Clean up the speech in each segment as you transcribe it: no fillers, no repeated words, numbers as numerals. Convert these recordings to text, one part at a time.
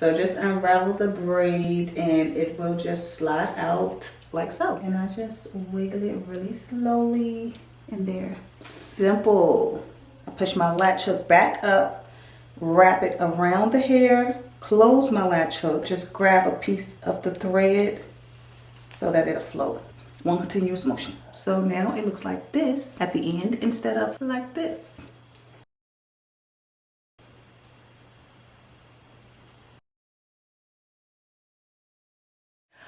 So just unravel the braid and it will just slide out like so. And I just wiggle it really slowly in there. Simple. I push my latch hook back up, wrap it around the hair, close my latch hook, just grab a piece of the thread so that it'll flow. One continuous motion. So now it looks like this at the end instead of like this.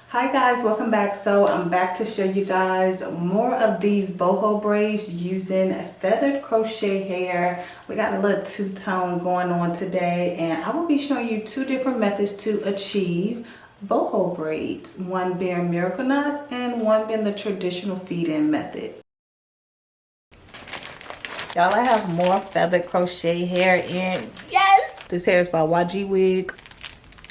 Hi guys, welcome back. So I'm back to show you guys more of these boho braids using feathered crochet hair. We got a little two-tone going on today, and I will be showing you two different methods to achieve boho braids, one being miracle knots and one being the traditional feed-in method. Y'all, I have more feathered crochet hair in. Yes! This hair is by YGwig.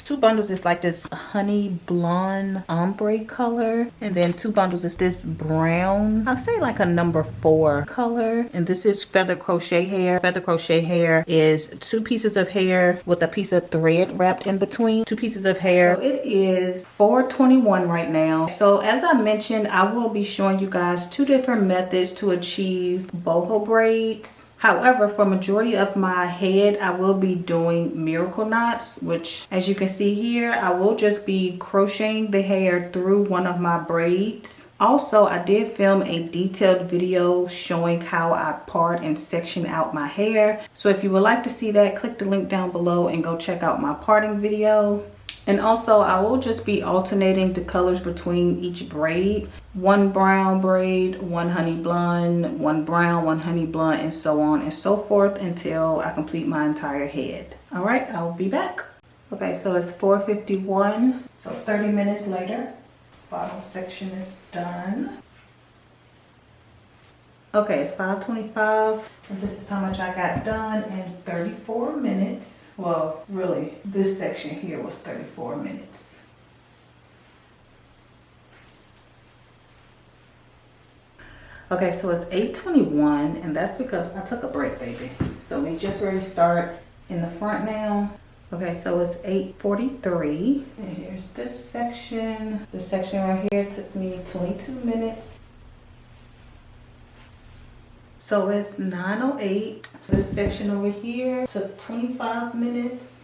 Two bundles is like this honey blonde ombre color, and then two bundles is this brown, I'll say like a number 4 color. And this is feather crochet hair. Feather crochet hair is 2 pieces of hair with a piece of thread wrapped in between. 2 pieces of hair. So it is $4.21 right now. So as I mentioned, I will be showing you guys 2 different methods to achieve boho braids. However, for majority of my head, I will be doing miracle knots, which as you can see here, I will just be crocheting the hair through one of my braids. Also, I did film a detailed video showing how I part and section out my hair. So if you would like to see that, click the link down below and go check out my parting video. And also, I will just be alternating the colors between each braid. 1 brown braid, 1 honey blonde, 1 brown, 1 honey blonde, and so on and so forth until I complete my entire head. All right, I'll be back. Okay, so it's 4:51, so 30 minutes later. Bottom section is done. Okay, it's 5:25, and this is how much I got done in 34 minutes. Well, really, this section here was 34 minutes. Okay, so it's 8:21, and that's because I took a break, baby. So we just ready to start in the front now. Okay, so it's 8:43, and here's this section. This section right here took me 22 minutes. So it's 9:08. This section over here took 25 minutes.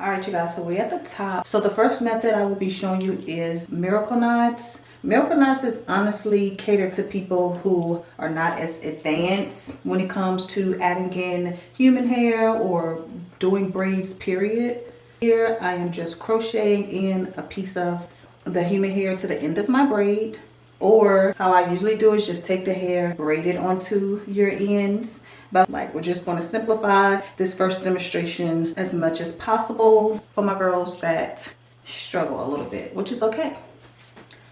All right, you guys, so we're at the top. So the first method I will be showing you is miracle knots. Miracle knots is honestly catered to people who are not as advanced when it comes to adding in human hair or doing braids, period. Here I am just crocheting in a piece of the human hair to the end of my braid, or how I usually do is just take the hair, braid it onto your ends. But like, we're just going to simplify this first demonstration as much as possible for my girls that struggle a little bit, which is okay.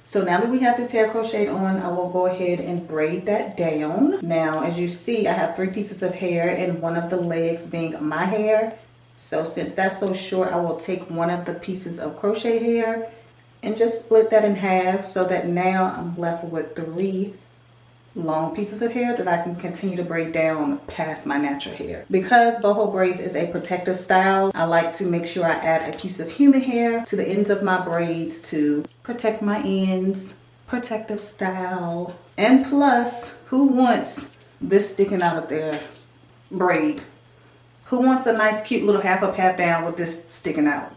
So now that we have this hair crocheted on, I will go ahead and braid that down. Now, as you see, I have 3 pieces of hair, and one of the legs being my hair. So since that's so short, I will take one of the pieces of crochet hair and just split that in half, so that now I'm left with 3 long pieces of hair that I can continue to braid down past my natural hair. Because boho braids is a protective style, I like to make sure I add a piece of human hair to the ends of my braids to protect my ends, protective style. And plus, who wants this sticking out of their braid? Who wants a nice cute little half up, half down with this sticking out?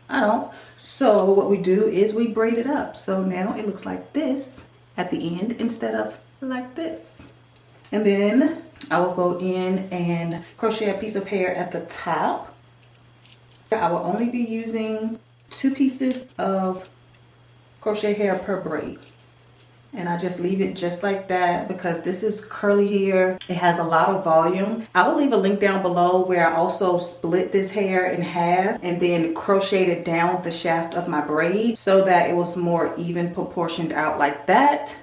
I don't. So what we do is we braid it up. So now it looks like this at the end instead of like this. And then I will go in and crochet a piece of hair at the top. I will only be using 2 pieces of crochet hair per braid. And I just leave it just like that because this is curly hair. It has a lot of volume. I will leave a link down below where I also split this hair in half and then crocheted down the shaft of my braid so that it was more even proportioned out like that.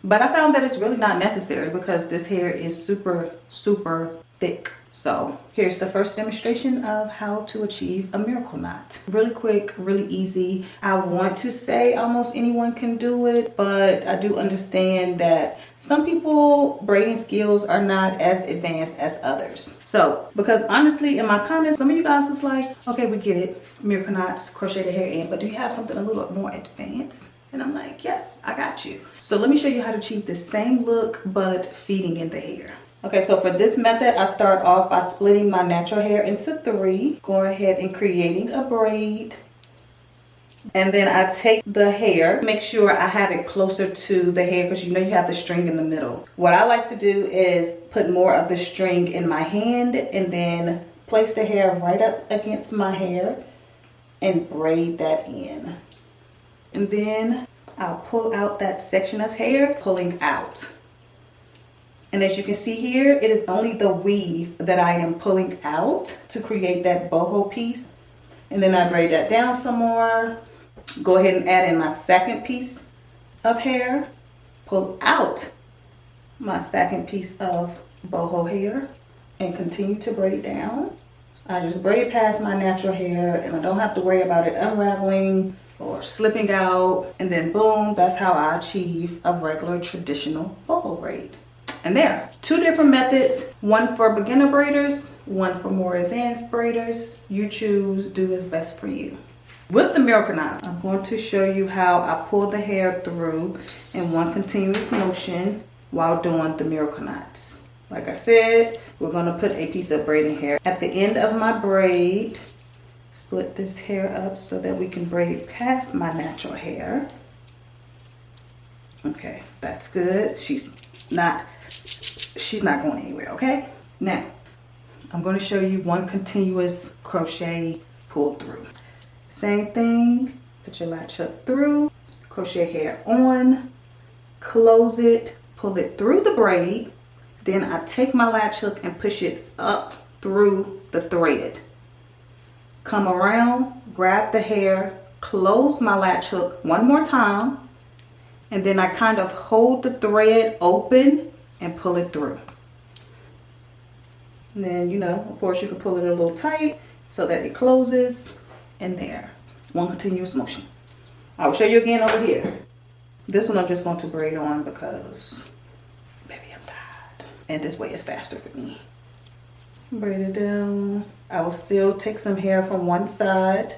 But I found that it's really not necessary because this hair is super thick. So here's the first demonstration of how to achieve a miracle knot. Really quick, really easy. I want to say almost anyone can do it, but I do understand that some people braiding skills are not as advanced as others. So, because honestly in my comments, some of you guys was like, okay, we get it, miracle knots, crochet the hair in, but do you have something a little more advanced? And I'm like, yes, I got you. So let me show you how to achieve the same look, but feeding in the hair. Okay, so for this method, I start off by splitting my natural hair into 3, going ahead and creating a braid. And then I take the hair, make sure I have it closer to the hair because you know you have the string in the middle. What I like to do is put more of the string in my hand and then place the hair right up against my hair and braid that in. And then I'll pull out that section of hair, pulling out. And as you can see here, it is only the weave that I am pulling out to create that boho piece. And then I braid that down some more. Go ahead and add in my second piece of hair. Pull out my second piece of boho hair and continue to braid down. I just braid past my natural hair and I don't have to worry about it unraveling or slipping out. And then boom, that's how I achieve a regular traditional boho braid. And there, 2 different methods, one for beginner braiders, one for more advanced braiders. You choose, do what's best for you. With the miracle knots, I'm going to show you how I pull the hair through in one continuous motion while doing the miracle knots. Like I said, we're going to put a piece of braiding hair at the end of my braid. Split this hair up so that we can braid past my natural hair. Okay, that's good. She's not going anywhere, okay? Now, I'm going to show you one continuous crochet pull through. Same thing, put your latch hook through, crochet hair on, close it, pull it through the braid. Then I take my latch hook and push it up through the thread. Come around, grab the hair, close my latch hook one more time, and then I kind of hold the thread open and pull it through. And then, you know, of course you can pull it a little tight so that it closes, and there. One continuous motion. I will show you again over here. This one I'm just going to braid on because, baby, I'm tired. And this way is faster for me. Braid it down. I will still take some hair from one side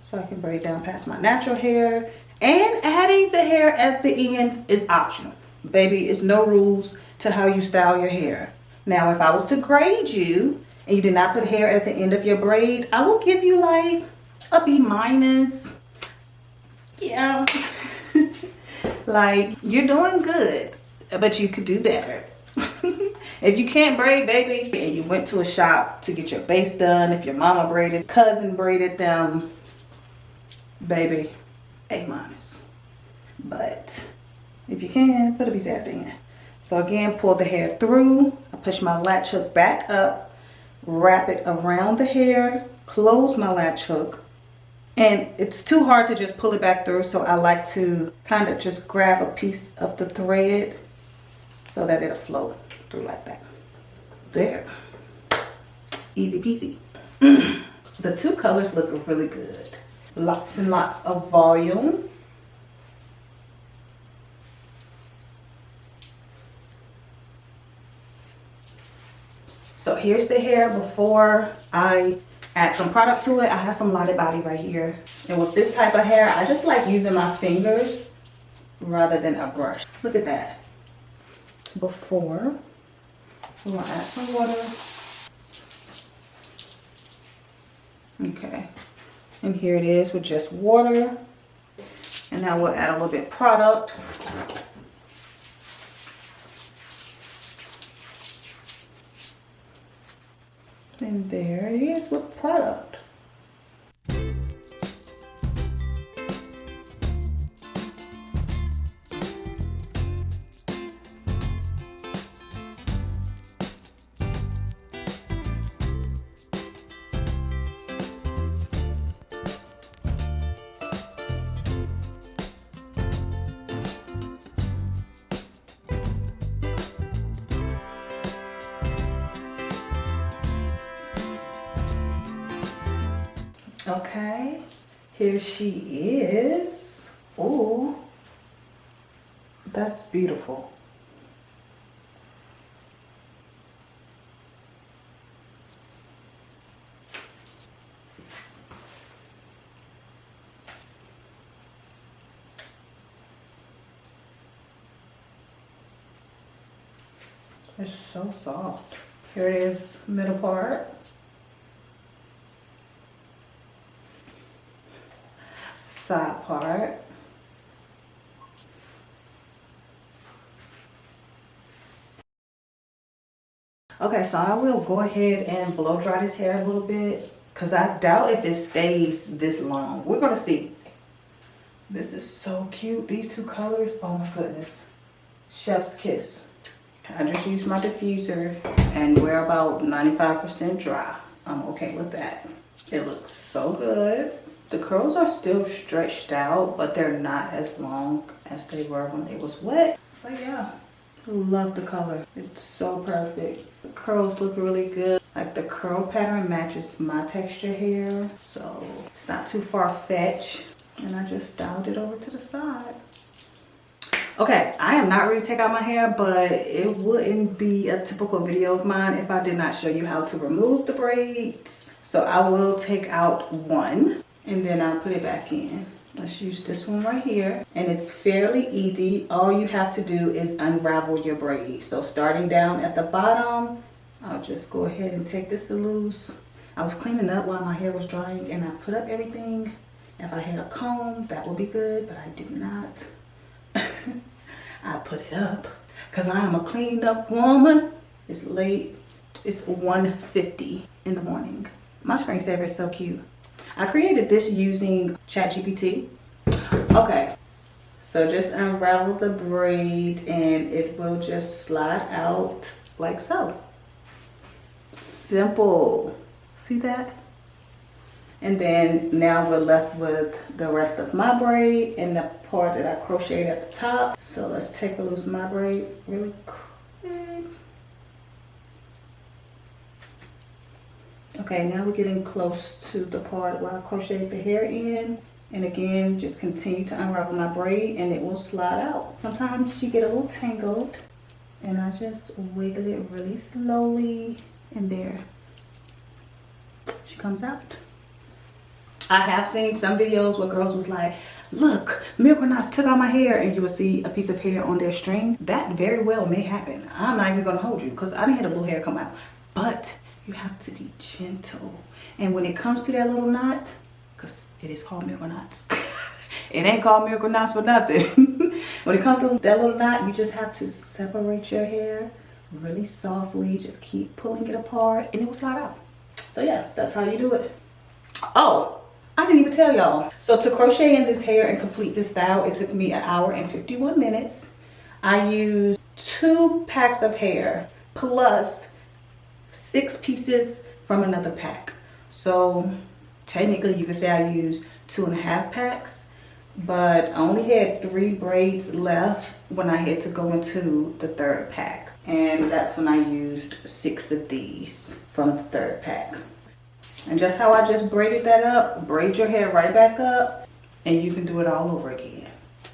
so I can braid down past my natural hair. And adding the hair at the ends is optional. Baby, it's no rules to how you style your hair. Now, if I was to grade you and you did not put hair at the end of your braid, I will give you like a B-. Yeah. Like, you're doing good, but you could do better. If you can't braid, baby, and you went to a shop to get your base done, if your mama braided, cousin braided them, baby, A-. But if you can, put a piece at the end. So again, pull the hair through. I push my latch hook back up, wrap it around the hair, close my latch hook. And it's too hard to just pull it back through, so I like to kind of just grab a piece of the thread so that it'll flow through like that. There. Easy peasy. The 2 colors look really good. Lots and lots of volume. So here's the hair before I add some product to it. I have some Lottie Body right here. And with this type of hair, I just like using my fingers rather than a brush. Look at that. Before, we're gonna add some water. Okay. And here it is with just water. And now we'll add a little bit of product. And there it is with product. Okay, here she is. Ooh, that's beautiful. It's so soft. Here it is, middle part. Side part. Okay, so I will go ahead and blow dry this hair a little bit because I doubt if it stays this long. We're gonna see. This is so cute. These two colors, oh my goodness. Chef's kiss. I just use my diffuser and we're about 95% dry. I'm okay with that. It looks so good. The curls are still stretched out, but they're not as long as they were when they was wet. But yeah, love the color. It's so perfect. The curls look really good. Like the curl pattern matches my texture hair, so it's not too far-fetched. And I just styled it over to the side. Okay, I am not ready to take out my hair, but it wouldn't be a typical video of mine if I did not show you how to remove the braids. So I will take out one and then I'll put it back in. Let's use this one right here. And it's fairly easy. All you have to do is unravel your braids. So starting down at the bottom, I'll just go ahead and take this loose. I was cleaning up while my hair was drying and I put up everything. If I had a comb, that would be good, but I do not. I put it up because I am a cleaned up woman. It's late. It's 1:50 in the morning. My screensaver is so cute. I created this using ChatGPT. Okay, so just unravel the braid and it will just slide out like so. Simple. See that? And then now we're left with the rest of my braid and the part that I crocheted at the top. So let's take a loose my braid really quick. Okay, now we're getting close to the part where I crocheted the hair in. And again, just continue to unravel my braid and it will slide out. Sometimes you get a little tangled and I just wiggle it really slowly and there she comes out. I have seen some videos where girls was like, look, Miracle Knots took out my hair, and you will see a piece of hair on their string. That very well may happen. I'm not even gonna hold you because I didn't have a blue hair come out. But you have to be gentle. And when it comes to that little knot, because it is called Miracle Knots. It ain't called Miracle Knots for nothing. When it comes to that little knot, you just have to separate your hair really softly. Just keep pulling it apart and it will slide out. So yeah, that's how you do it. Oh, I didn't even tell y'all. So to crochet in this hair and complete this style, it took me 1 hour and 51 minutes. I used 2 packs of hair plus 6 pieces from another pack. So technically you could say I used 2.5 packs, but I only had 3 braids left when I had to go into the 3rd pack. And that's when I used 6 of these from the 3rd pack. And just how I just braided that up, braid your hair right back up and you can do it all over again.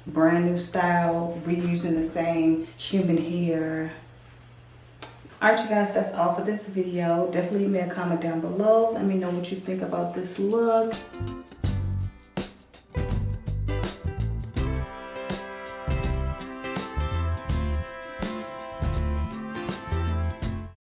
Brand new style, reusing the same human hair. Alright you guys, that's all for this video. Definitely leave me a comment down below. Let me know what you think about this look.